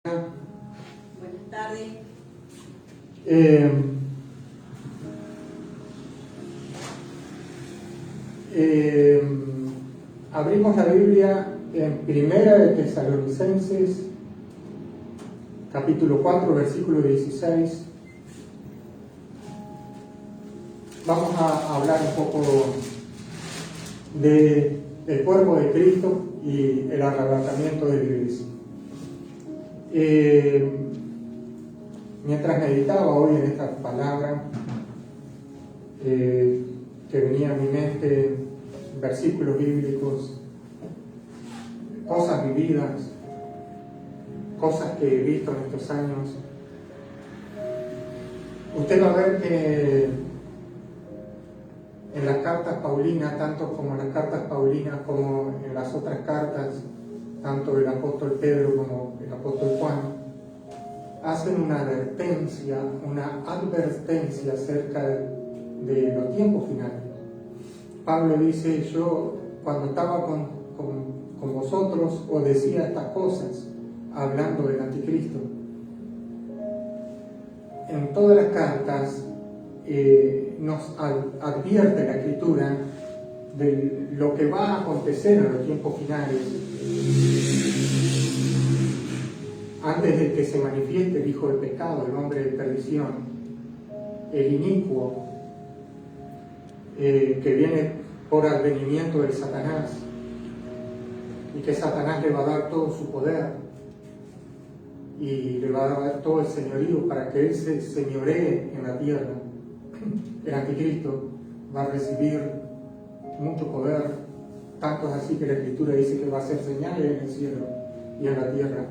Buenas tardes. Abrimos la Biblia en Primera de Tesalonicenses, capítulo 4, versículo 16. Vamos a hablar un poco del cuerpo de Cristo y el arrebatamiento de la iglesia. Mientras meditaba hoy en esta palabra, que venía a mi mente, versículos bíblicos, cosas vividas, cosas que he visto en estos años, usted va a ver que en las cartas paulinas, tanto como en las cartas paulinas como en las otras cartas, tanto el apóstol Pedro como el apóstol Juan, hacen una advertencia acerca de los tiempos finales. Pablo dice: yo cuando estaba con vosotros os decía estas cosas, hablando del anticristo. En todas las cartas nos advierte la Escritura de lo que va a acontecer en los tiempos finales, antes de que se manifieste el hijo del pecado, el hombre de perdición, el inicuo, que viene por advenimiento de Satanás, y que Satanás le va a dar todo su poder y le va a dar todo el señorío para que él se señoree en la tierra. El anticristo va a recibir mucho poder, tanto es así que la Escritura dice que va a hacer señales en el cielo y en la tierra.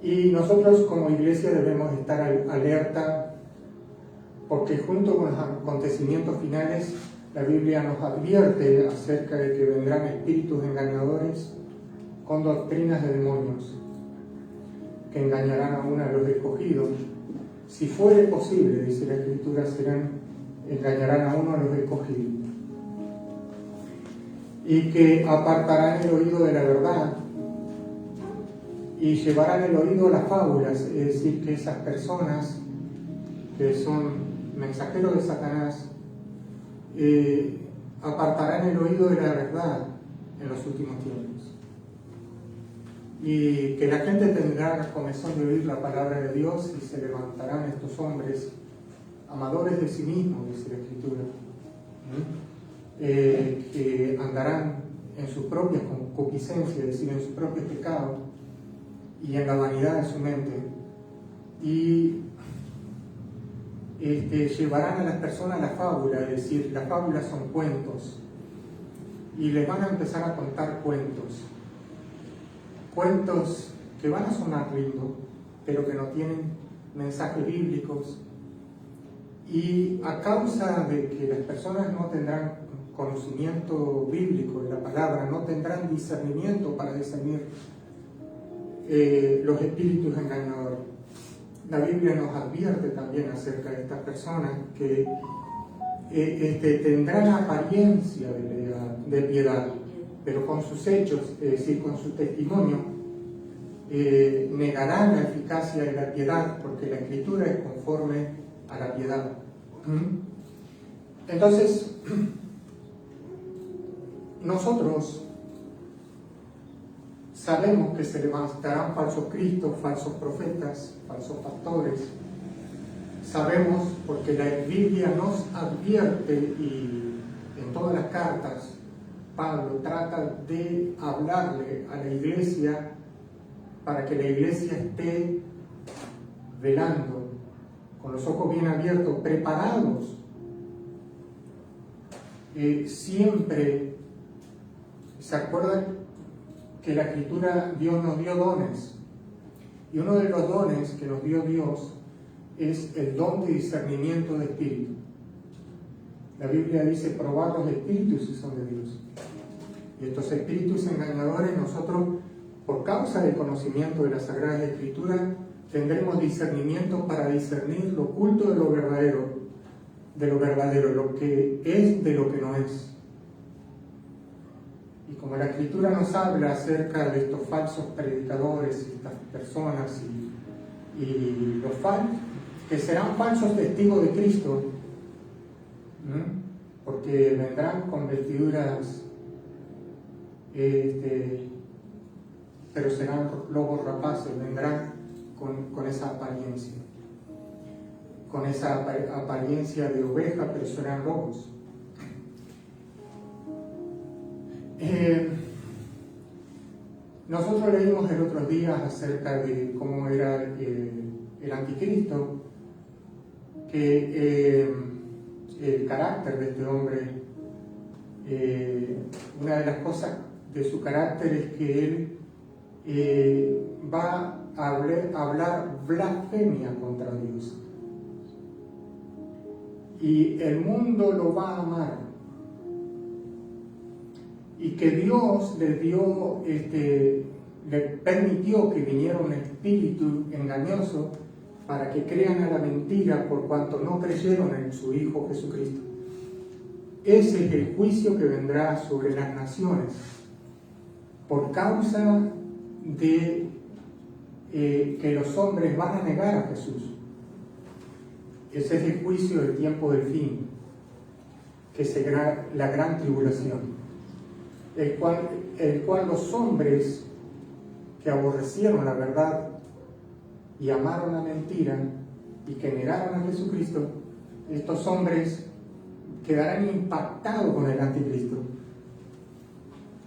Y nosotros como iglesia debemos estar alerta, porque junto con los acontecimientos finales, la Biblia nos advierte acerca de que vendrán espíritus engañadores con doctrinas de demonios, que engañarán aún a los escogidos. Si fuere posible, dice la Escritura, engañarán aún a los escogidos. Y que apartarán el oído de la verdad y llevarán el oído a las fábulas, es decir, que esas personas que son mensajeros de Satanás apartarán el oído de la verdad en los últimos tiempos, y que la gente tendrá comezón de oír la palabra de Dios, y se levantarán estos hombres amadores de sí mismos, dice la Escritura, que andarán en sus propias concupiscencias, es decir, en sus propios pecados y en la vanidad de su mente, y llevarán a las personas la fábula, es decir, las fábulas son cuentos, y les van a empezar a contar cuentos que van a sonar lindos, pero que no tienen mensajes bíblicos, y a causa de que las personas no tendrán conocimiento bíblico de la palabra, no tendrán discernimiento para discernir los espíritus engañadores. La Biblia nos advierte también acerca de estas personas que tendrán apariencia de piedad, pero con sus hechos, es decir, con su testimonio, negarán la eficacia de la piedad, porque la Escritura es conforme a la piedad. Entonces, nosotros sabemos que se levantarán falsos cristos, falsos profetas, falsos pastores. Sabemos porque la Biblia nos advierte, y en todas las cartas Pablo trata de hablarle a la iglesia para que la iglesia esté velando, con los ojos bien abiertos, preparados. Siempre, ¿se acuerdan que la Escritura, Dios nos dio dones? Y uno de los dones que nos dio Dios es el don de discernimiento de espíritu. La Biblia dice: probad los espíritus si son de Dios. Y estos espíritus engañadores, nosotros, por causa del conocimiento de la Sagrada Escritura, tendremos discernimiento para discernir lo oculto de lo verdadero, lo que es de lo que no es. Y como la Escritura nos habla acerca de estos falsos predicadores, estas personas y los falsos, que serán falsos testigos de Cristo, porque vendrán con vestiduras, pero serán lobos rapaces, vendrán con esa apariencia. Con esa apariencia de oveja, pero serán lobos. Nosotros leímos el otro día acerca de cómo era el anticristo, que el carácter de este hombre, una de las cosas de su carácter es que él va a hablar blasfemia contra Dios. Y el mundo lo va a amar. Y que Dios le permitió que viniera un espíritu engañoso para que crean a la mentira por cuanto no creyeron en su Hijo Jesucristo. Ese es el juicio que vendrá sobre las naciones por causa de que los hombres van a negar a Jesús. Ese es el juicio del tiempo del fin, que será la gran tribulación, el cual los hombres que aborrecieron la verdad y amaron la mentira y que negaron a Jesucristo, estos hombres quedarán impactados con el anticristo,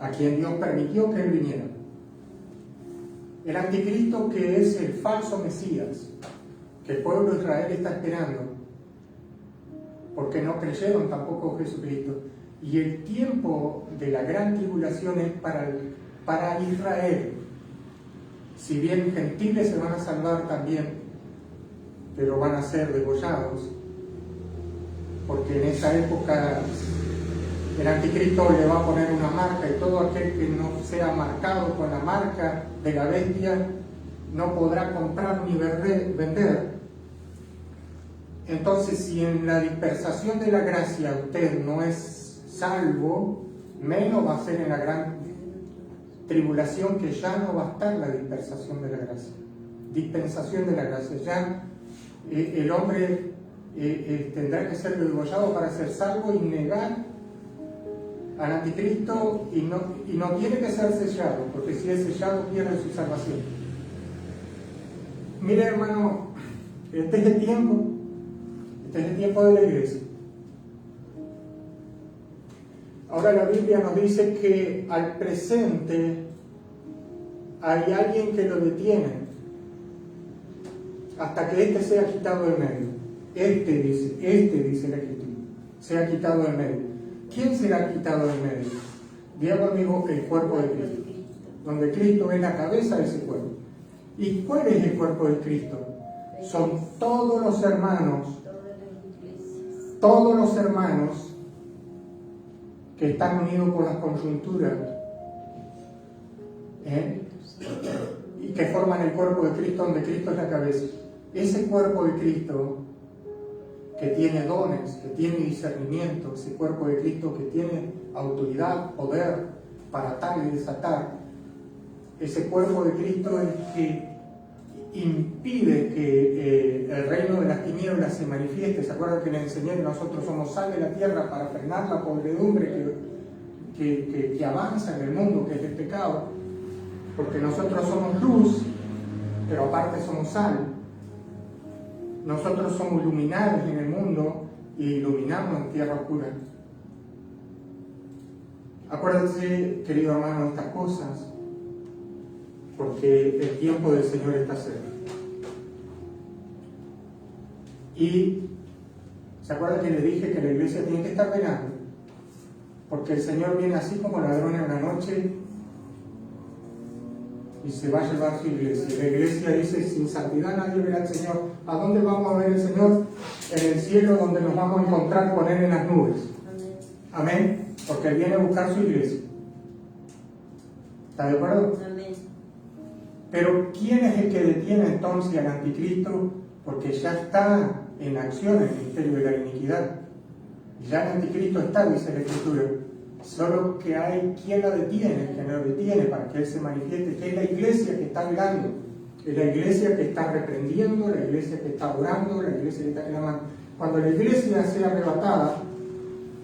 a quien Dios permitió que él viniera. El anticristo, que es el falso Mesías, que el pueblo de Israel está esperando, porque no creyeron tampoco en Jesucristo. Y el tiempo de la gran tribulación es para Israel. Si bien gentiles se van a salvar también, pero van a ser degollados, porque en esa época el anticristo le va a poner una marca, y todo aquel que no sea marcado con la marca de la bestia no podrá comprar ni vender. Entonces, si en la dispersación de la gracia usted no es salvo, menos va a ser en la gran tribulación, que ya no va a estar la dispersación de la gracia. Dispensación de la gracia. Ya el hombre tendrá que ser degollado para ser salvo y negar al anticristo, y no tiene que ser sellado, porque si es sellado pierde su salvación. Mire, hermano, este es el tiempo de la iglesia. Ahora la Biblia nos dice que al presente hay alguien que lo detiene hasta que éste sea quitado del medio. Este dice la Escritura, sea quitado del medio. ¿Quién será quitado del medio? Diego, amigo, el cuerpo de Cristo, donde Cristo es la cabeza de ese cuerpo. ¿Y cuál es el cuerpo de Cristo? Son todos los hermanos que están unidos por las coyunturas, y que forman el cuerpo de Cristo, donde Cristo es la cabeza. Ese cuerpo de Cristo que tiene dones, que tiene discernimiento, ese cuerpo de Cristo que tiene autoridad, poder para atar y desatar, ese cuerpo de Cristo es el que impide que el reino de las tinieblas se manifieste. ¿Se acuerdan que le enseñé que nosotros somos sal de la tierra para frenar la podredumbre que avanza en el mundo, que es el pecado? Porque nosotros somos luz, pero aparte somos sal. Nosotros somos luminares en el mundo y iluminamos en tierra oscura. Acuérdense, querido hermano, de estas cosas, porque el tiempo del Señor está cerca. Y ¿se acuerdan que le dije que la iglesia tiene que estar velando? Porque el Señor viene así como ladrón en la noche y se va a llevar su iglesia. La iglesia dice: sin santidad nadie verá al Señor. ¿A dónde vamos a ver el Señor? En el cielo, donde nos vamos a encontrar con Él en las nubes. Amén. Porque Él viene a buscar su iglesia. ¿Está de acuerdo? Amén. Pero ¿quién es el que detiene entonces al anticristo? Porque ya está en acción el ministerio de la iniquidad. Ya el anticristo está, dice la Escritura. solo que hay quien la detiene, quien lo detiene para que Él se manifieste, que es la iglesia que está hablando, es la iglesia que está reprendiendo, la iglesia que está orando, la iglesia que está clamando. Cuando la iglesia sea arrebatada,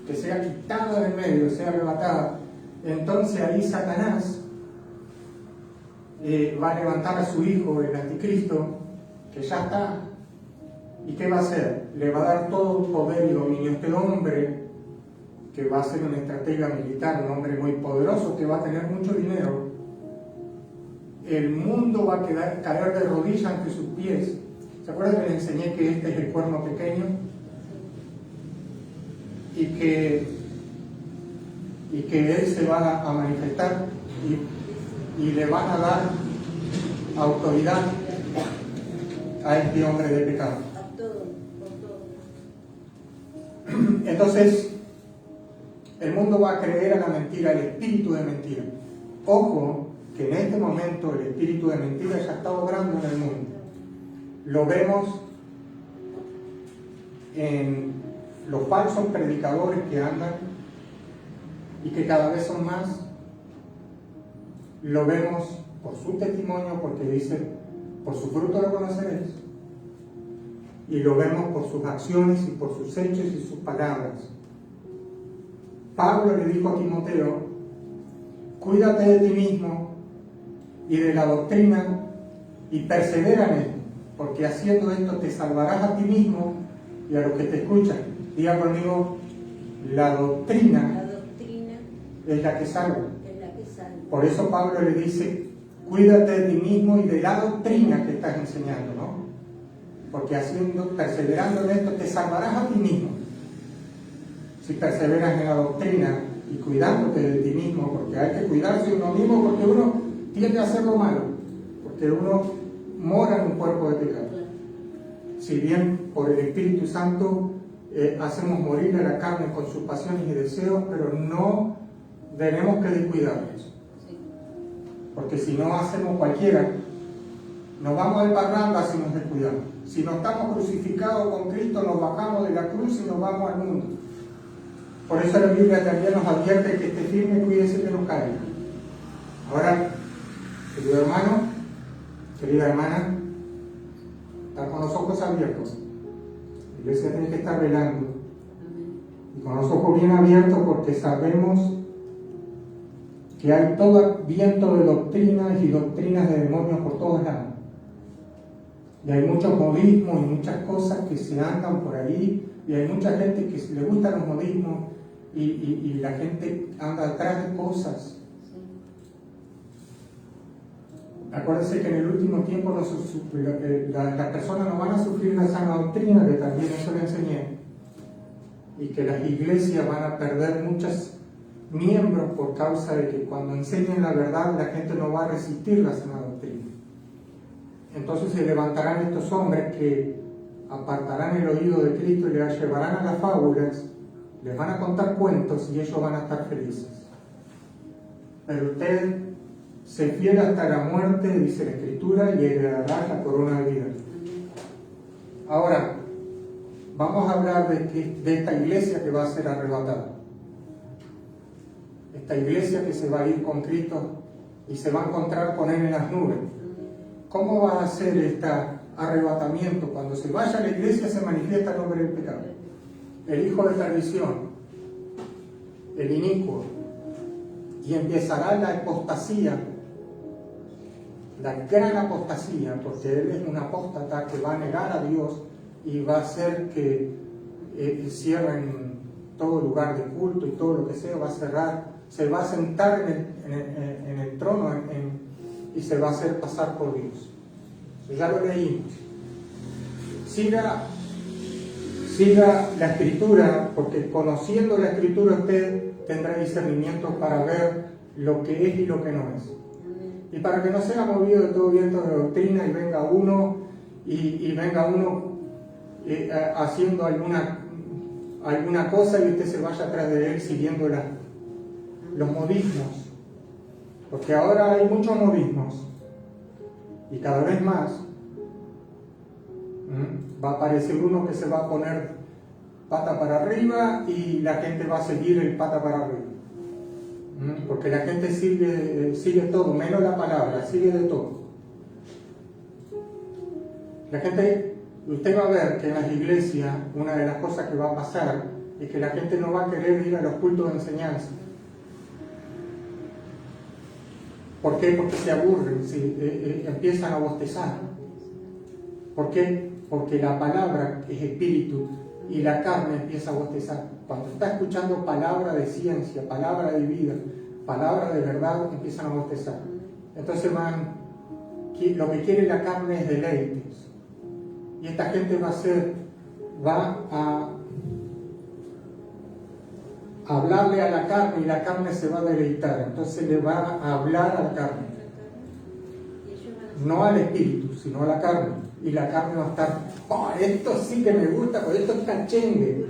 que sea quitada del medio, sea arrebatada, entonces ahí Satanás va a levantar a su hijo, el anticristo, que ya está. ¿Y qué va a hacer? Le va a dar todo poder y dominio a este hombre, que va a ser un estratega militar, un hombre muy poderoso, que va a tener mucho dinero. El mundo va a caer de rodillas ante sus pies. ¿Se acuerdan que les enseñé que este es el cuerno pequeño? Y que Él se va a manifestar y le van a dar autoridad a este hombre de pecado. Entonces, el mundo va a creer a la mentira, el espíritu de mentira. Ojo, que en este momento el espíritu de mentira ya está obrando en el mundo. Lo vemos en los falsos predicadores que andan y que cada vez son más. Lo vemos por su testimonio, porque dice, por su fruto lo conoceréis. Y lo vemos por sus acciones y por sus hechos y sus palabras. Pablo le dijo a Timoteo, cuídate de ti mismo y de la doctrina y persevera en esto, porque haciendo esto te salvarás a ti mismo y a los que te escuchan. Diga conmigo, la doctrina es la que salva. Por eso Pablo le dice, cuídate de ti mismo y de la doctrina que estás enseñando, ¿no? Porque perseverando en esto te salvarás a ti mismo. Si perseveras en la doctrina y cuidándote de ti mismo, porque hay que cuidarse de uno mismo, porque uno tiende a hacer lo malo, porque uno mora en un cuerpo de pecado. Si bien por el Espíritu Santo hacemos morir a la carne con sus pasiones y deseos, pero no tenemos que descuidarnos. Porque si no hacemos cualquiera, nos vamos de parranda si nos descuidamos. Si no estamos crucificados con Cristo, nos bajamos de la cruz y nos vamos al mundo. Por eso la Biblia también nos advierte que esté firme, cuídese que no caiga. Ahora, querido hermano, querida hermana, estar con los ojos abiertos. La iglesia tiene que estar velando. Y con los ojos bien abiertos, porque sabemos que hay todo viento de doctrinas y doctrinas de demonios por todos lados. Y hay muchos modismos y muchas cosas que se andan por ahí, y hay mucha gente que le gustan los modismos y la gente anda atrás de cosas. Acuérdense que en el último tiempo las personas no van a sufrir la sana doctrina, que también eso le enseñé, y que las iglesias van a perder muchos miembros por causa de que cuando enseñen la verdad la gente no va a resistir la sana doctrina. Entonces se levantarán estos hombres que apartarán el oído de Cristo y le llevarán a las fábulas, les van a contar cuentos y ellos van a estar felices. Pero usted se fiel hasta la muerte, dice la Escritura, y heredará la corona de vida. Ahora, vamos a hablar de esta iglesia que va a ser arrebatada. Esta iglesia que se va a ir con Cristo y se va a encontrar con Él en las nubes. ¿Cómo va a ser este arrebatamiento? Cuando se vaya a la iglesia se manifiesta el hombre del pecado, el hijo de perdición, el inicuo, y empezará la apostasía, la gran apostasía, porque él es un apóstata que va a negar a Dios y va a hacer que cierren todo lugar de culto y todo lo que sea, va a cerrar, se va a sentar en el trono y se va a hacer pasar por Dios. Ya lo leímos. Siga la Escritura, porque conociendo la Escritura usted tendrá discernimiento para ver lo que es y lo que no es. Y para que no sea movido de todo viento de doctrina y venga uno haciendo alguna cosa y usted se vaya atrás de él siguiendo los modismos. Porque ahora hay muchos modismos y cada vez más va a aparecer uno que se va a poner pata para arriba y la gente va a seguir el pata para arriba. Porque la gente sigue todo, menos la palabra, sigue de todo. La gente, usted va a ver que en las iglesias una de las cosas que va a pasar es que la gente no va a querer ir a los cultos de enseñanza. ¿Por qué? Porque se aburren, empiezan a bostezar. ¿Por qué? Porque la palabra es espíritu y la carne empieza a bostezar. Cuando está escuchando palabra de ciencia, palabra de vida, palabra de verdad, empiezan a bostezar. Entonces lo que quiere la carne es deleites. Y esta gente va a hablarle a la carne y la carne se va a deleitar. Entonces le va a hablar a la carne. No al espíritu, sino a la carne. Y la carne va a estar, oh, esto sí que me gusta, pues esto es cachengue.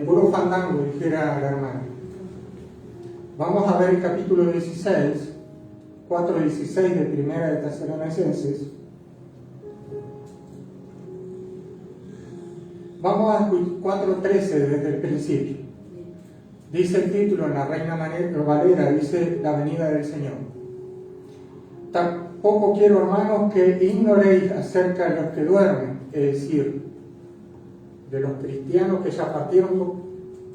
Puro fandango, dijera la hermana. Vamos a ver el capítulo 16, 4:16 de Primera de Tesalonicenses. Vamos a 4:13 desde el principio. Dice el título en la Reina Valera, dice la venida del Señor. Tampoco quiero, hermanos, que ignoréis acerca de los que duermen, es decir, de los cristianos que ya partieron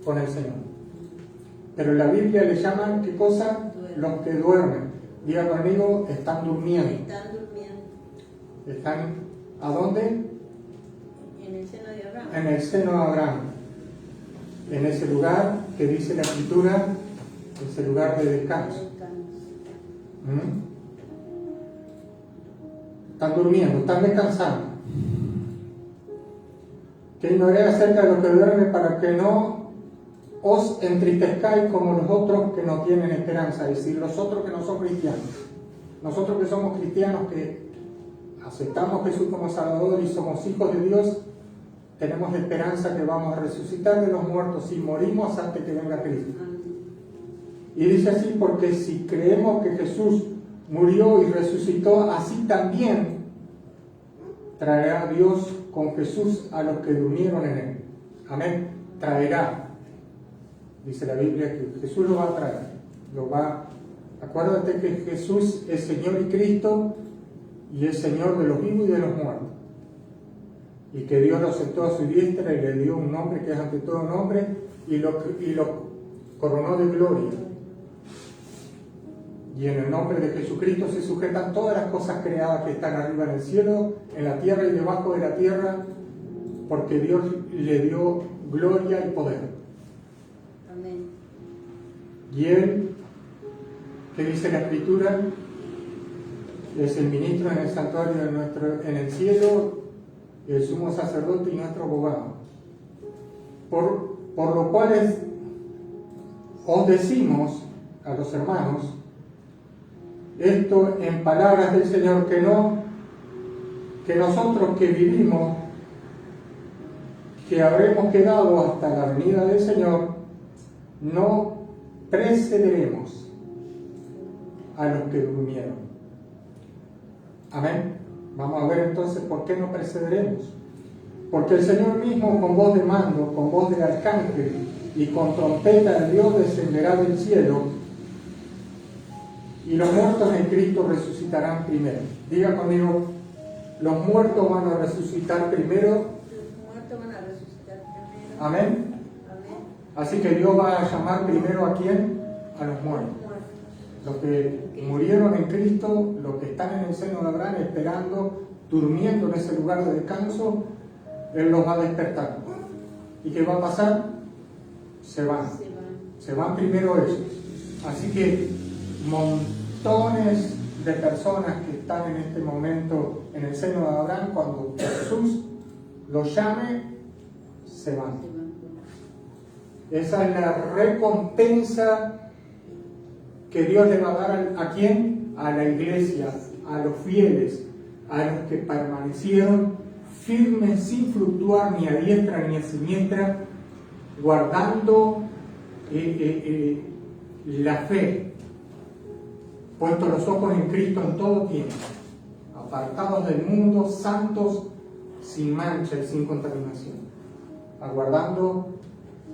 con el Señor. Pero en la Biblia le llaman, ¿qué cosa? Los que duermen. Diga conmigo, están durmiendo. Están durmiendo. ¿Están a dónde? En el seno de Abraham. En el seno de Abraham. En ese lugar que dice la Escritura, ese lugar de descanso. Están durmiendo, están descansando. Que ignoré acerca de lo que duerme para que no os entristezcáis como los otros que no tienen esperanza, es decir, los otros que no son cristianos. Nosotros que somos cristianos, que aceptamos a Jesús como Salvador y somos hijos de Dios, tenemos esperanza que vamos a resucitar de los muertos si morimos antes que venga Cristo. Y dice así, porque si creemos que Jesús murió y resucitó, así también traerá Dios con Jesús a los que durmieron en él. Amén. Traerá. Dice la Biblia que Jesús lo va a traer. Acuérdate que Jesús es Señor y Cristo y es Señor de los vivos y de los muertos. Y que Dios lo sentó a su diestra y le dio un nombre que es ante todo nombre y lo coronó de gloria. Y en el nombre de Jesucristo se sujetan todas las cosas creadas que están arriba en el cielo, en la tierra y debajo de la tierra, porque Dios le dio gloria y poder. Amén. Y Él, que dice la Escritura, es el ministro en el santuario en el cielo, el sumo sacerdote y nuestro abogado. Por lo cual os decimos a los hermanos, esto en palabras del Señor, que nosotros que vivimos, que habremos quedado hasta la venida del Señor, no precederemos a los que durmieron. Amén. Vamos a ver entonces por qué no precederemos. Porque el Señor mismo con voz de mando, con voz de arcángel y con trompeta de Dios descenderá del cielo, y los muertos en Cristo resucitarán primero. Diga conmigo, los muertos van a resucitar primero. Los muertos van a resucitar primero. Amén. Amén. Así que Dios va a llamar primero a ¿quién? A los muertos. Los que murieron en Cristo, los que están en el seno de Abraham esperando, durmiendo en ese lugar de descanso, Él los va a despertar. ¿Y qué va a pasar? Se van primero ellos. Así que montones de personas que están en este momento en el seno de Abraham, cuando Jesús los llame, se van. Esa es la recompensa que Dios le va a dar ¿a quién? A la iglesia, a los fieles, a los que permanecieron firmes sin fluctuar ni a diestra ni a siniestra, guardando la fe, puestos los ojos en Cristo en todo tiempo, apartados del mundo, santos, sin mancha y sin contaminación, aguardando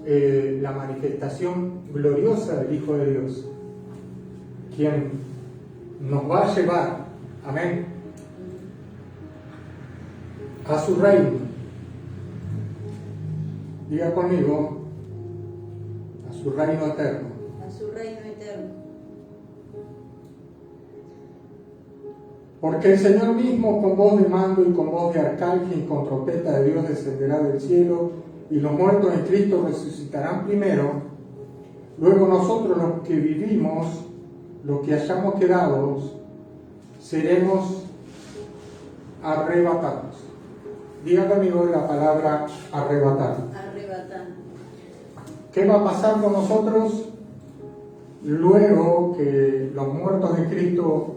la manifestación gloriosa del Hijo de Dios, quien nos va a llevar, amén, a su reino. Diga conmigo, a su reino eterno. A su reino eterno. Porque el Señor mismo, con voz de mando y con voz de arcángel y con trompeta de Dios, descenderá del cielo, y los muertos en Cristo resucitarán primero. Luego nosotros, los que vivimos, los que hayamos quedado, seremos arrebatados. Diga conmigo la palabra arrebatar. Arrebatar. ¿Qué va a pasar con nosotros luego que los muertos de Cristo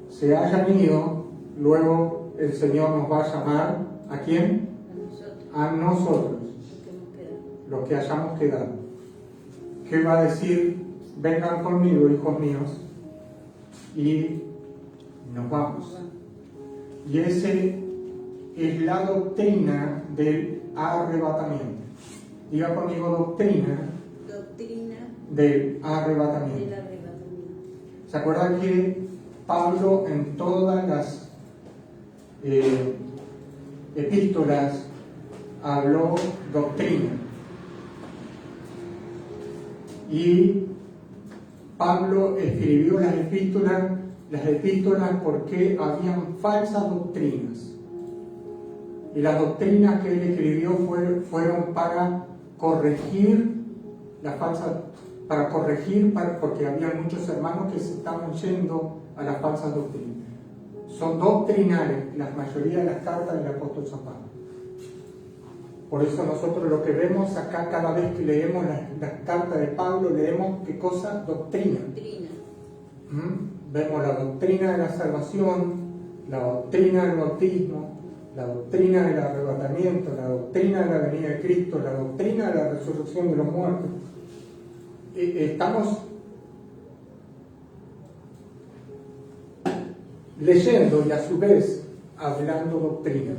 se hayan ido? Luego el Señor nos va a llamar, ¿a quién? A nosotros. A nosotros, Que nos queda. los que hayamos quedado. ¿Qué va a decir? Vengan conmigo, hijos míos, y nos vamos. Y ese es la doctrina del arrebatamiento. Diga conmigo, doctrina Doctrina del arrebatamiento. del arrebatamiento. ¿Se acuerdan que Pablo en todas las epístolas habló doctrina? Y Pablo escribió las epístolas porque habían falsas doctrinas. Y las doctrinas que él escribió fueron para corregir porque había muchos hermanos que se estaban yendo a las falsas doctrinas. Son doctrinales la mayoría de las cartas del apóstol San Pablo. Por eso nosotros lo que vemos acá cada vez que leemos las cartas de Pablo, leemos ¿qué cosa? Doctrina. Doctrina. Vemos la doctrina de la salvación, la doctrina del bautismo, la doctrina del arrebatamiento, la doctrina de la venida de Cristo, la doctrina de la resurrección de los muertos. Estamos leyendo y a su vez hablando doctrina.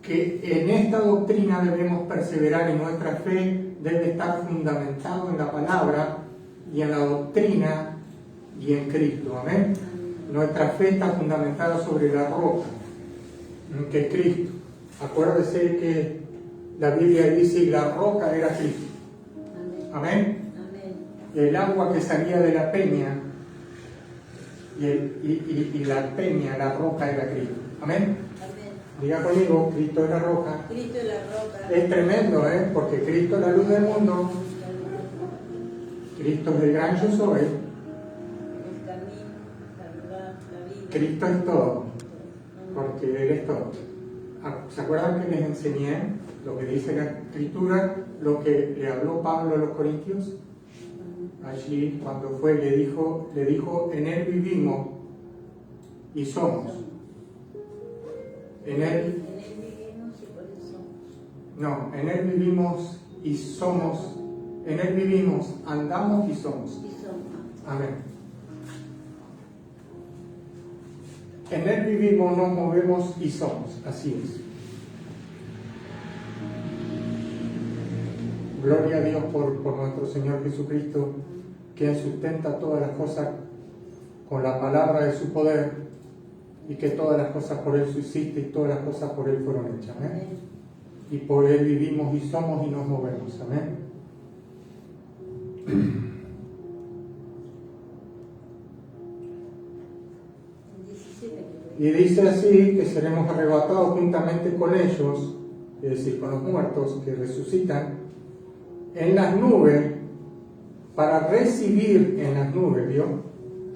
Que en esta doctrina debemos perseverar y nuestra fe debe estar fundamentada en la palabra y en la doctrina y en Cristo. Amén. Nuestra fe está fundamentada sobre la roca, que es Cristo. Acuérdese que la Biblia dice que la roca era Cristo. Amén. Amén. El agua que salía de la peña y la peña, la roca era Cristo. Amén. Amén. Diga conmigo, Cristo es la roca. Cristo es la roca. Es tremendo, porque Cristo es la luz del mundo. Cristo es el gran yo soy. El camino, la verdad, la vida. Cristo es todo, porque Él es todo. ¿Se acuerdan que les enseñé lo que dice la Escritura, lo que le habló Pablo a los Corintios? Allí, cuando fue, le dijo, en Él vivimos y somos. En Él vivimos y por eso. No, en Él vivimos y somos. En Él vivimos, andamos y somos. Y somos. Amén. En Él vivimos, nos movemos y somos. Así es. Gloria a Dios por nuestro Señor Jesucristo, quien sustenta todas las cosas con la palabra de su poder, y que todas las cosas por Él subsisten y todas las cosas por Él fueron hechas. Amén. Y por Él vivimos y somos y nos movemos. Amén. Y dice así que seremos arrebatados juntamente con ellos, es decir, con los muertos que resucitan, en las nubes, para recibir en las nubes, ¿vio?,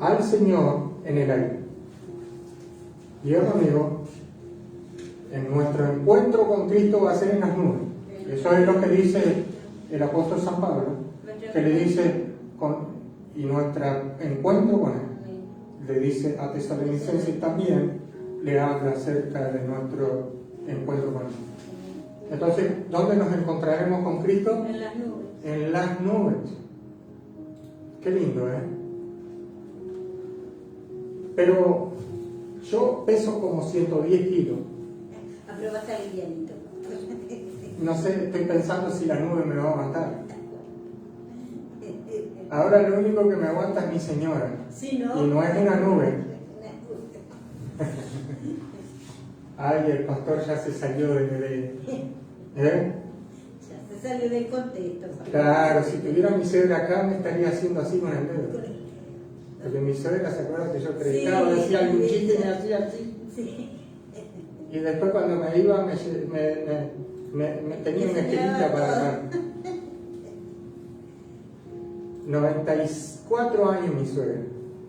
al Señor en el aire. Y yo amigo, en nuestro encuentro con Cristo va a ser en las nubes. Eso es lo que dice el apóstol San Pablo, que le dice, y nuestro encuentro con Él, le dice a Tesalonicenses también, le habla acerca de nuestro encuentro con Él. Entonces, ¿dónde nos encontraremos con Cristo? En las nubes. En las nubes. Qué lindo, Pero yo peso como 110 kilos. Aprobaste al livianito. no sé, estoy pensando si la nube me va a aguantar. Ahora lo único que me aguanta es mi señora. Sí, ¿no? Y no es una nube. Ay, el pastor ya se salió ¿eh? Ya se salió del contexto. Claro, si tuviera mi suegra acá me estaría haciendo así con el dedo. Porque mi suegra se acuerda que yo predicaba, Sí, decía algún chiste y me sí. hacía así. Sí. Y después cuando me iba me tenía una esquinita para dar. 94 años mi suegra.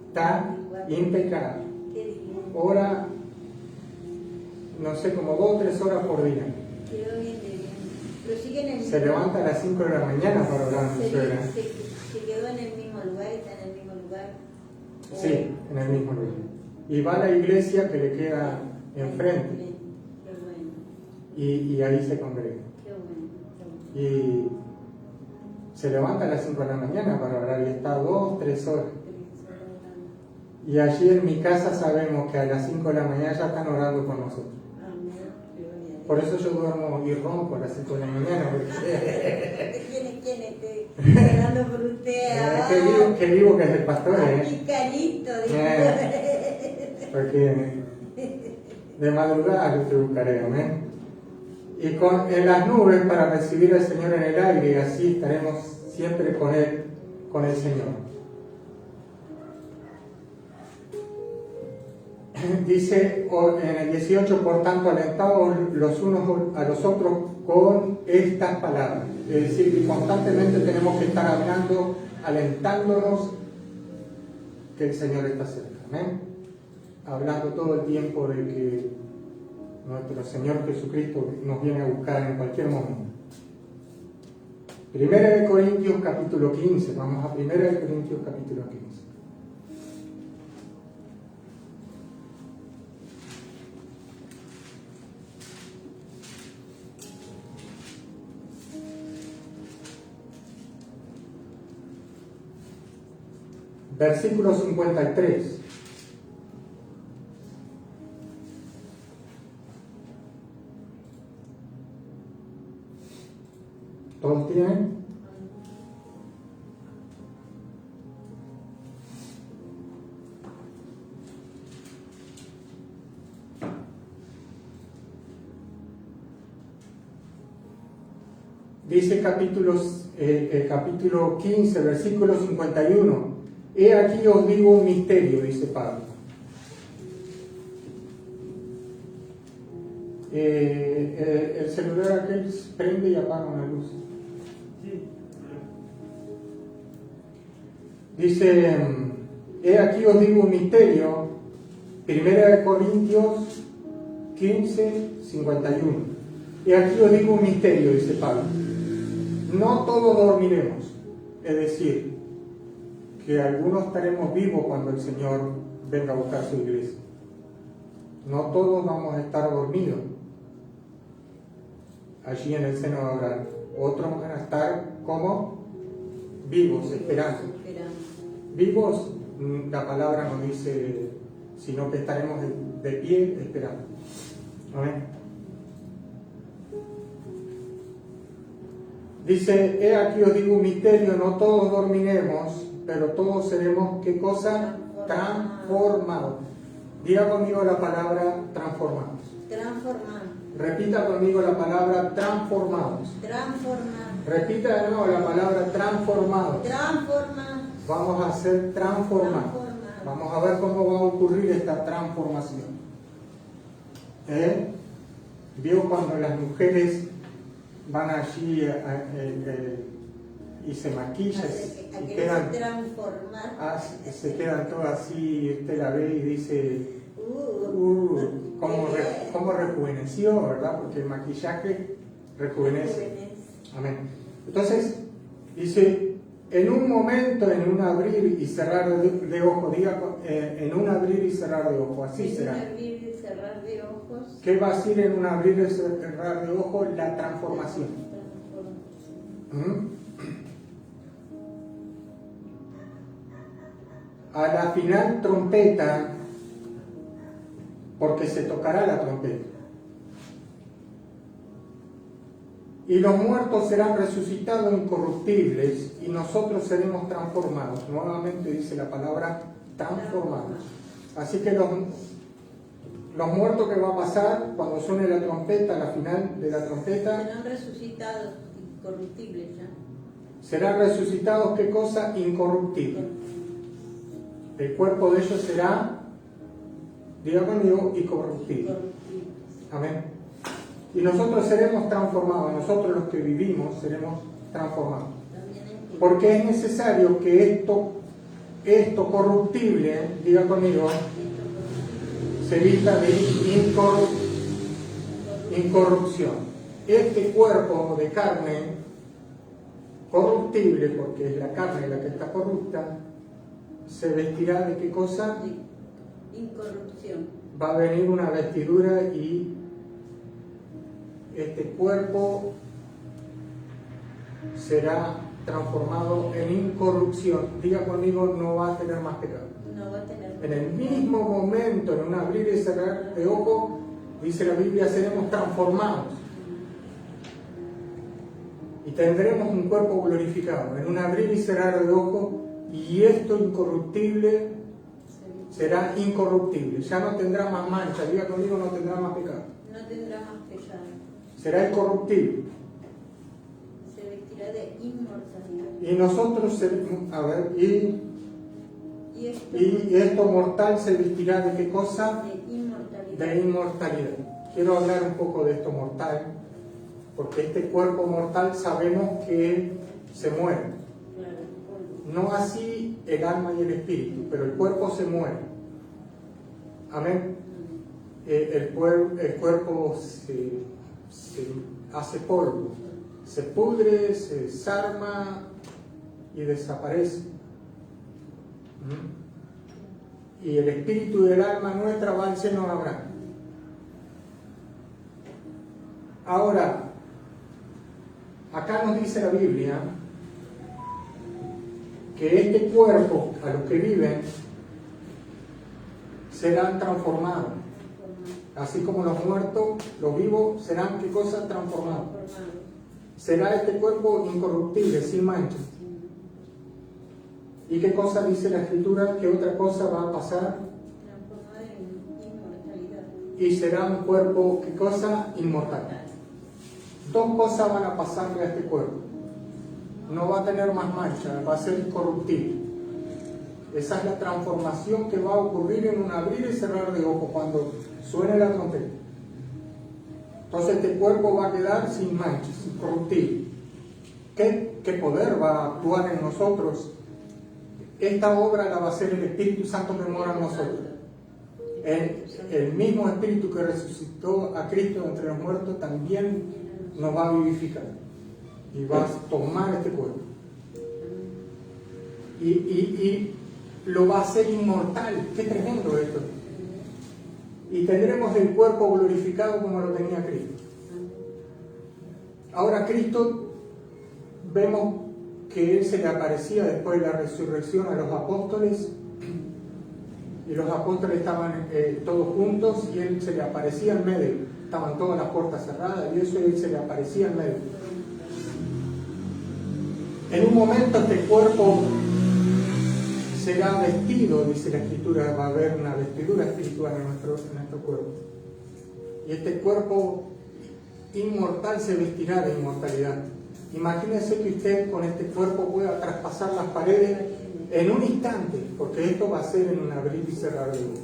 Está impecable. Qué lindo. Ora, no sé, como 2 o 3 horas por día. Quedó bien de bien. Pero sigue en el Se levanta a las 5 de la mañana para orar mi suegra. Se quedó en el mismo lugar, está en el mismo lugar. Sí, en el mismo lugar. Y va a la iglesia que le queda enfrente. Qué bueno, Y ahí se congrega. qué bueno, qué bueno. Y se levanta a las 5 de la mañana para orar y está 2 o 3 horas. Y allí en mi casa sabemos que a las 5 de la mañana ya están orando por nosotros. Amén. Gloria a Dios. Por eso yo duermo y ronco a las 5 de la mañana. Porque... ¿Quién esté orando por usted? qué vivo que es el pastor, Picanito, Porque de madrugada yo te buscaré, amén. Y en las nubes para recibir al Señor en el aire, y así estaremos siempre con Él, con el Señor. Dice en el 18, por tanto, alentados los unos a los otros con estas palabras. Es decir, que constantemente tenemos que estar hablando, alentándonos que el Señor está cerca. Amén. Hablando todo el tiempo de que nuestro Señor Jesucristo nos viene a buscar en cualquier momento. 1 Corintios capítulo 15. Vamos a 1 Corintios capítulo 15. Versículo 53. ¿Todos tienen? Dice capítulo 15, versículo 51. He aquí os digo un misterio, dice Pablo. El celular aquel prende y apaga una luz. Dice, he aquí os digo un misterio, 1 Corintios 15, 51. He aquí os digo un misterio, dice Pablo. No todos dormiremos, es decir, que algunos estaremos vivos cuando el Señor venga a buscar su iglesia. No todos vamos a estar dormidos allí en el seno de Abraham. Otros van a estar como vivos, esperando. Vivos, la palabra no dice, sino que estaremos de pie esperando. Amén. Dice, he aquí os digo un misterio, no todos dormiremos, pero todos seremos, ¿qué cosa? Transformados. Diga conmigo la palabra transformados. Transformados. Repita conmigo la palabra transformados. Transformados. Repita de nuevo la palabra transformados. Transformados. Vamos a ser transformados. Vamos a ver cómo va a ocurrir esta transformación. ¿Vio cuando las mujeres van allí y se maquillan y se quedan todas así, y usted la ve y dice, cómo rejuveneció, ¿verdad? Porque el maquillaje rejuvenece. Amén. Entonces, dice, en un momento, en un abrir y cerrar de ojos, diga, en un abrir y cerrar de ojos, así será. ¿Qué va a decir en un abrir y cerrar de ojos? La transformación. A la final trompeta, porque se tocará la trompeta. Y los muertos serán resucitados incorruptibles y nosotros seremos transformados. Nuevamente dice la palabra transformados. Así que los muertos que va a pasar cuando suene la trompeta, la final de la trompeta, serán resucitados incorruptibles ya. serán resucitados, ¿qué cosa? Incorruptibles. El cuerpo de ellos será, diga conmigo, incorruptible. Amén. Y nosotros seremos transformados, nosotros los que vivimos seremos transformados. Porque es necesario que esto corruptible, diga conmigo, se vista de incorrupción. Este cuerpo de carne corruptible, porque es la carne la que está corrupta, se vestirá de qué cosa? Incorrupción. Va a venir una vestidura y este cuerpo será transformado en incorrupción. Diga conmigo, no va a tener más pecado. No va a tener más En el mismo momento, en un abrir y cerrar de ojo, dice la Biblia, seremos transformados. Y tendremos un cuerpo glorificado, en un abrir y cerrar de ojo, y esto incorruptible será incorruptible. Ya no tendrá más mancha. Diga conmigo, no tendrá más pecado. No tendrá más pecado. Será incorruptible. Se vestirá de inmortalidad. Y nosotros seremos, a ver, y esto mortal se vestirá de qué cosa? De inmortalidad. De inmortalidad. Quiero hablar un poco de esto mortal, porque este cuerpo mortal sabemos que se muere. Claro. No así el alma y el espíritu, pero el cuerpo se muere. Amén. El cuerpo se hace polvo, se pudre, se desarma y desaparece. Y el espíritu y el alma nuestra va al seno de Abraham. Ahora, acá nos dice la Biblia que este cuerpo, a los que viven, serán transformados. Así como los muertos, los vivos serán, ¿qué cosa? Transformados. Será este cuerpo incorruptible, sin mancha. ¿Y qué cosa dice la Escritura? ¿Qué otra cosa va a pasar? Transformado en inmortalidad. Y será un cuerpo, ¿qué cosa? Inmortal. Dos cosas van a pasarle a este cuerpo. No va a tener más mancha, va a ser incorruptible. Esa es la transformación que va a ocurrir en un abrir y cerrar de ojos cuando suene la trompeta. Entonces este cuerpo va a quedar sin manchas, incorruptible. ¿Qué poder va a actuar en nosotros? Esta obra la va a hacer el Espíritu Santo que mora en nosotros. El mismo Espíritu que resucitó a Cristo entre los muertos también nos va a vivificar y va a tomar este cuerpo y lo va a hacer inmortal. Qué tremendo esto. Y tendremos el cuerpo glorificado como lo tenía Cristo. Ahora Cristo, vemos que Él se le aparecía después de la resurrección a los apóstoles, y los apóstoles estaban todos juntos y Él se le aparecía en medio. Estaban todas las puertas cerradas y eso Él se le aparecía en medio. En un momento este cuerpo será vestido, dice la Escritura, va a haber una vestidura espiritual en nuestro cuerpo. Y este cuerpo inmortal se vestirá de inmortalidad. Imagínense que usted con este cuerpo pueda traspasar las paredes en un instante, porque esto va a ser en un abrir y cerrar de ojos.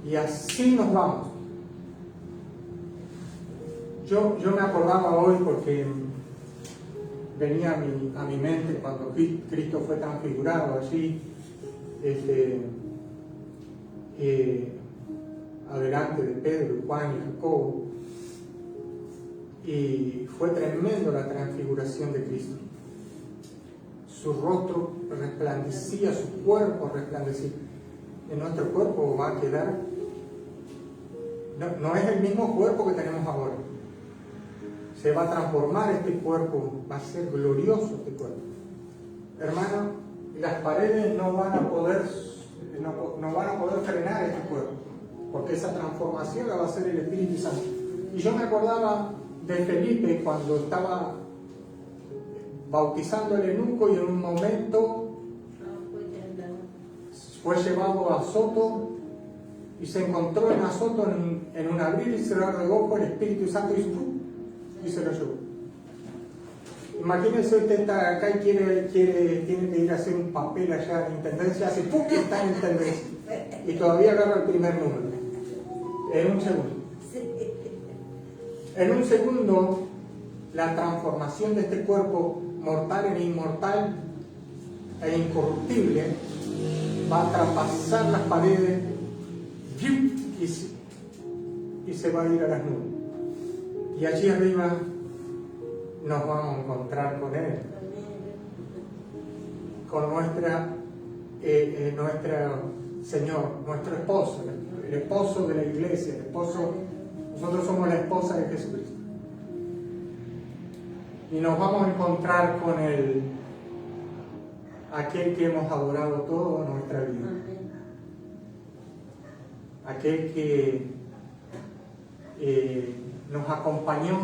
Y así nos vamos. Yo me acordaba hoy porque venía a mi mente cuando Cristo fue transfigurado allí, adelante de Pedro, Juan y Jacobo, y fue tremendo la transfiguración de Cristo. Su rostro resplandecía, su cuerpo resplandecía. En nuestro cuerpo va a quedar, no es el mismo cuerpo que tenemos ahora. Se va a transformar este cuerpo, va a ser glorioso este cuerpo. Hermano, las paredes no van a poder frenar este cuerpo, porque esa transformación la va a hacer el Espíritu Santo. Y yo me acordaba de Felipe cuando estaba bautizando el eunuco y en un momento fue llevado a Azoto y se encontró en Azoto en un abrir y cerrar de ojos, el Espíritu Santo hizo ¡pum! Y se lo llevó. Imagínense, usted está acá y tiene que ir a hacer un papel allá en Intendencia, hace ¡pum! Y está en Intendencia. Y todavía agarra el primer número. En un segundo. En un segundo, la transformación de este cuerpo mortal en inmortal e incorruptible va a traspasar las paredes y se va a ir a las nubes. Y allí arriba nos vamos a encontrar con Él, con nuestro Señor, nuestro esposo, el esposo de la iglesia, el esposo. Nosotros somos la esposa de Jesucristo. Y nos vamos a encontrar con aquel que hemos adorado toda nuestra vida. Aquel que nos acompañó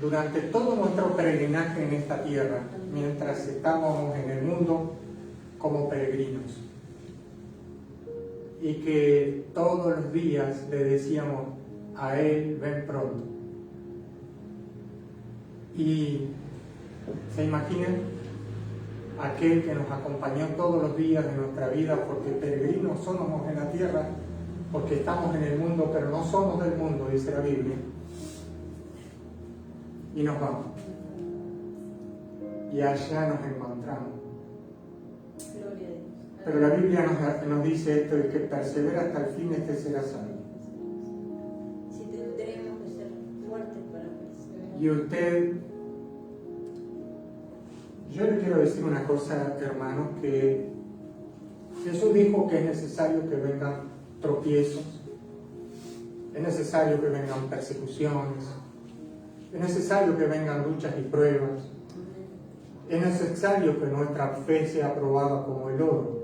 durante todo nuestro peregrinaje en esta tierra, mientras estábamos en el mundo como peregrinos. Y que todos los días le decíamos a Él, ven pronto. Y se imaginan aquel que nos acompañó todos los días de nuestra vida, porque peregrinos somos en la tierra, porque estamos en el mundo, pero no somos del mundo, dice la Biblia. Y nos vamos. Y allá nos encontramos. Pero la Biblia nos dice esto, de que persevera hasta el fin, este será salvo. Si tendremos que ser fuertes para perseverar. Y usted, yo le quiero decir una cosa, hermanos, que Jesús dijo que es necesario que vengan tropiezos, es necesario que vengan persecuciones, es necesario que vengan luchas y pruebas, es necesario que nuestra fe sea probada como el oro.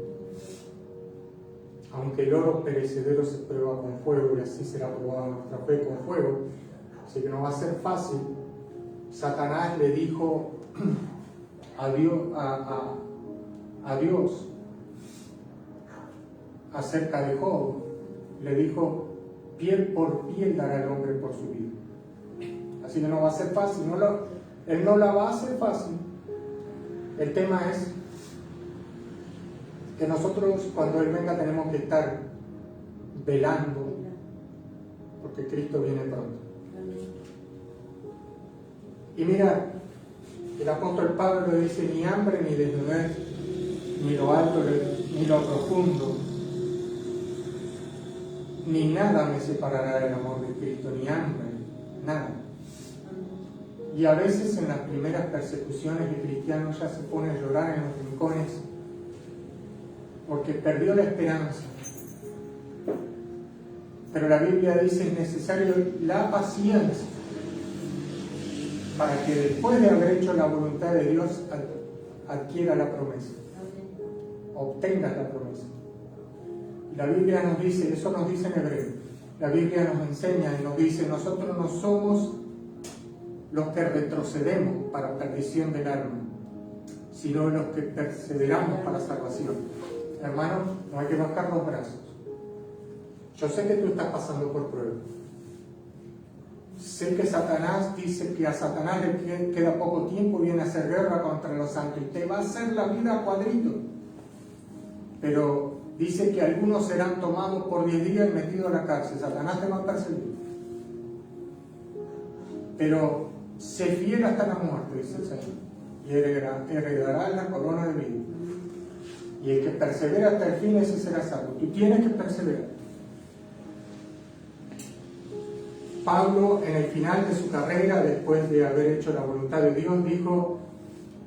Aunque el oro perecedero se prueba con fuego, y así será probada nuestra fe con fuego. Así que no va a ser fácil. Satanás le dijo a Dios acerca de Job, le dijo, piel por piel dará el hombre por su vida. Así que no va a ser fácil. Él no la va a hacer fácil. El tema es que nosotros, cuando Él venga, tenemos que estar velando, porque Cristo viene pronto. Y mira, el apóstol Pablo le dice, ni hambre, ni desnudez, ni lo alto, ni lo profundo, ni nada me separará del amor de Cristo, ni hambre, nada. Y a veces en las primeras persecuciones el cristiano ya se pone a llorar en los rincones porque perdió la esperanza. Pero la Biblia dice, es necesario la paciencia para que después de haber hecho la voluntad de Dios adquiera la promesa, obtengas la promesa. Y la Biblia nos dice, eso nos dice en hebreo, la Biblia nos enseña y nos dice, nosotros no somos los que retrocedemos para perdición del alma, sino los que perseveramos para salvación. Hermanos, no hay que bajar los brazos. Yo sé que tú estás pasando por pruebas. Sé que Satanás dice que a Satanás le queda poco tiempo y viene a hacer guerra contra los santos y te va a hacer la vida a cuadrito. Pero dice que algunos serán tomados por 10 días y metidos a la cárcel. Satanás te va a perseguir. Pero sé fiel hasta la muerte, dice el Señor, y heredará la corona de vida. Y el que persevera hasta el fin, ese será salvo. Tú tienes que perseverar. Pablo, en el final de su carrera, después de haber hecho la voluntad de Dios, dijo,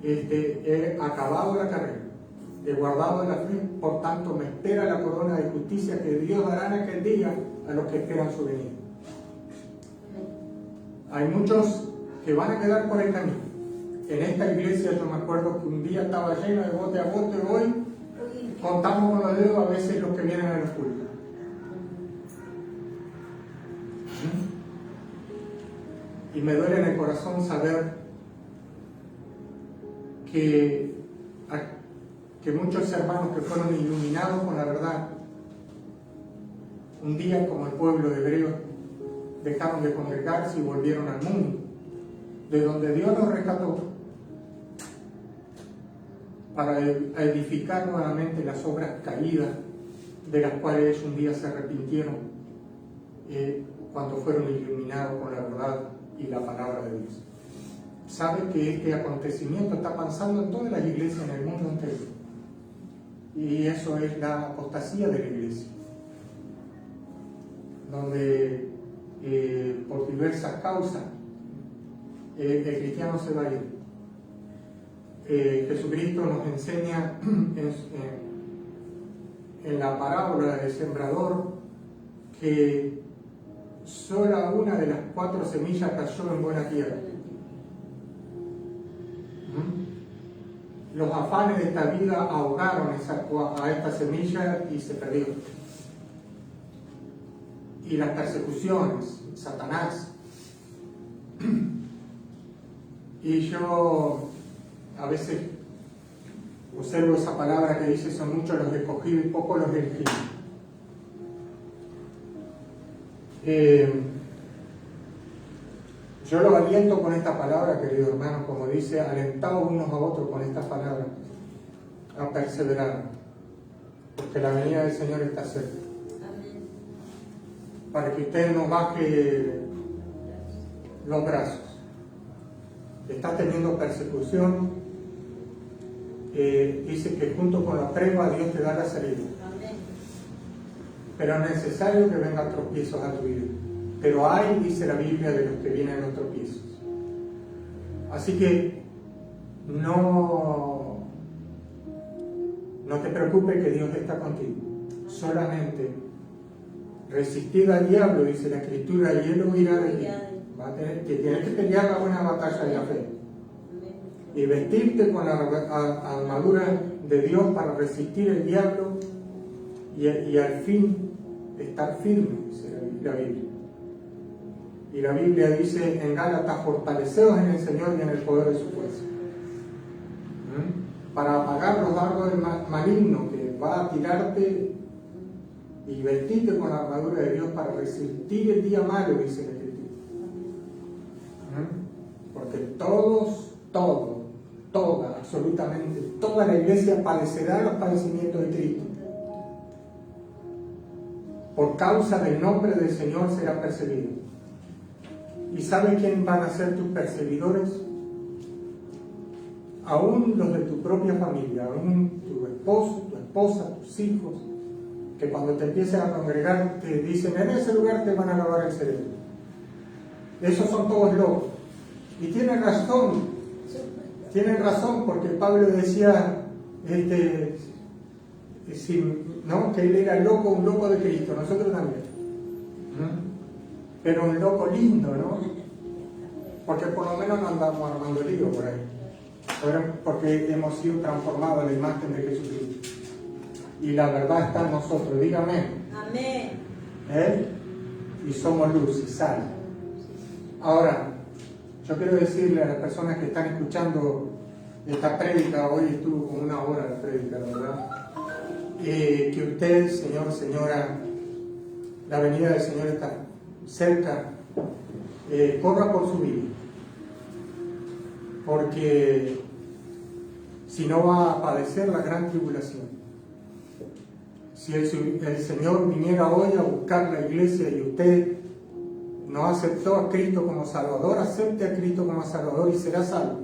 he acabado la carrera, he guardado la fe, por tanto me espera la corona de justicia que Dios dará en aquel día a los que esperan su venida. Hay muchos que van a quedar por el camino. En esta iglesia yo me acuerdo que un día estaba lleno de bote a bote, hoy contamos con los dedos a veces los que vienen a los cultos. Y me duele en el corazón saber que muchos hermanos que fueron iluminados con la verdad, un día como el pueblo hebreo, dejaron de congregarse y volvieron al mundo, de donde Dios los rescató, para edificar nuevamente las obras caídas, de las cuales un día se arrepintieron cuando fueron iluminados con la verdad y la palabra de Dios. Sabe que este acontecimiento está pasando en todas las iglesias en el mundo entero, y eso es la apostasía de la iglesia, donde por diversas causas el cristiano se va a ir. Jesucristo nos enseña en la parábola del sembrador que sola una de las 4 semillas cayó en buena tierra. Los afanes de esta vida ahogaron a esta semilla y se perdió. Y las persecuciones, Satanás. Y yo a veces observo esa palabra que dice: son muchos los escogidos y pocos los elegidos. Yo los aliento con esta palabra, queridos hermanos, como dice, alentados unos a otros con esta palabra, a perseverar, porque la venida del Señor está cerca. Amén. Para que usted no baje los brazos. Está teniendo persecución, dice que junto con la prueba Dios te da la salida. Amén. Pero es necesario que vengan tropiezos a tu vida. Pero hay, dice la Biblia, de los que vienen los tropiezos. Así que no te preocupes, que Dios está contigo. Solamente resistid al diablo, dice la Escritura, y él huirá de ti. Tienes que pelear la buena batalla de la fe. Y vestirte con la armadura de Dios para resistir el diablo y al fin estar firme, dice la Biblia. Y la Biblia dice en Gálatas: fortaleceos en el Señor y en el poder de su fuerza. Para apagar los dardos del maligno que va a tirarte, y vestirte con la armadura de Dios para resistir el día malo, dice la Escritura. Porque absolutamente toda la iglesia padecerá los padecimientos de Cristo. Por causa del nombre del Señor será perseguido. ¿Y sabe quién van a ser tus perseguidores? Aún los de tu propia familia, aún tu esposo, tu esposa, tus hijos, que cuando te empiecen a congregar te dicen: en ese lugar te van a lavar el cerebro. Esos son todos locos. Y tienen razón, porque Pablo decía que él era loco, un loco de Cristo, nosotros también. Pero un loco lindo, ¿no? Porque por lo menos no andamos armando lío por ahí. Porque hemos sido transformados a la imagen de Jesucristo. Y la verdad está en nosotros, dígame. Amén. Y somos luz y sal. Ahora, yo quiero decirle a las personas que están escuchando esta prédica, hoy estuvo como 1 hora la prédica, la verdad, que usted, señor, señora, la venida del Señor está cerca, corra por su vida, porque si no va a padecer la gran tribulación. Si el Señor viniera hoy a buscar la iglesia y usted no aceptó a Cristo como Salvador, acepte a Cristo como Salvador y será salvo.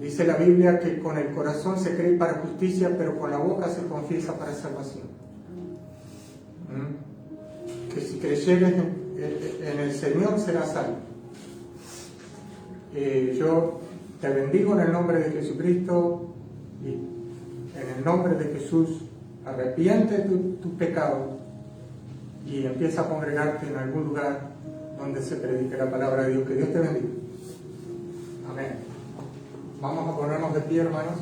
Dice la Biblia que con el corazón se cree para justicia, pero con la boca se confiesa para salvación. Que si creyeres en el Señor serás salvo. Yo te bendigo en el nombre de Jesucristo y en el nombre de Jesús. Arrepiente de tus pecados y empieza a congregarte en algún lugar donde se predique la palabra de Dios. Que Dios te bendiga. Amén. Vamos a ponernos de pie, hermanos.